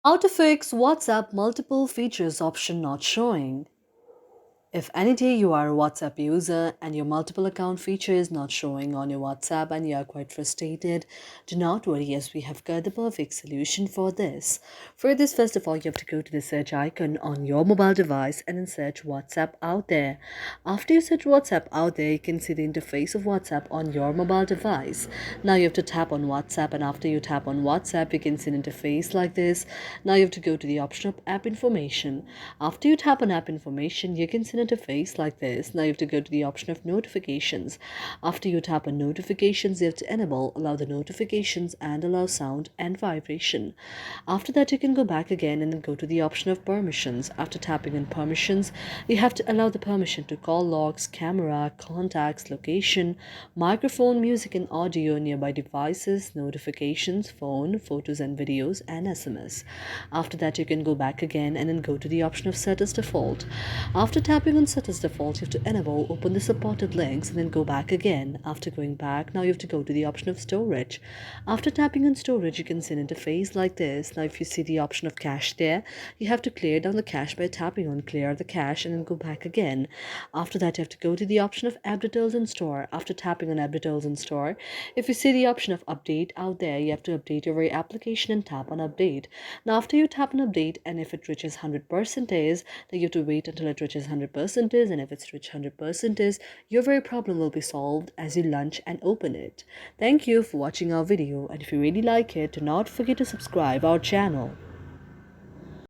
How to fix WhatsApp multiple features option not showing. If any day you are a WhatsApp user and your multiple account feature is not showing on your WhatsApp and you are quite frustrated, do not worry, as we have got the perfect solution for this. For this, first of all, you have to go to the search icon on your mobile device and then search WhatsApp out there. After you search WhatsApp out there, you can see the interface of WhatsApp on your mobile device. Now you have to tap on WhatsApp, and after you tap on WhatsApp, you can see an interface like this. Now you have to go to the option of app information. After you tap on app information, you can see an interface like this. Now you have to go to the option of notifications. After you tap on notifications, you have to allow the notifications and allow sound and vibration. After that, you can go back again and then go to the option of permissions. After tapping on permissions, you have to allow the permission to call logs, camera, contacts, location, microphone, music and audio, nearby devices, notifications, phone, photos and videos, and SMS. After that, you can go back again and then go to the option of set as default. After tapping on set as default, you have to open the supported links and then go back again. After going back, now you have to go to the option of storage. After tapping on storage, you can see an interface like this. Now if you see the option of cache there, you have to clear down the cache by tapping on clear the cache and then go back again. After that, you have to go to the option of app details and store. After tapping on app details and store, if you see the option of update out there, you have to update your very application and tap on update. Now after you tap on update, and if it reaches 100%, then you have to wait until it reaches 100%, and if it's reached 100%, your very problem will be solved as you launch and open it. Thank you for watching our video, and if you really like it, do not forget to subscribe our channel.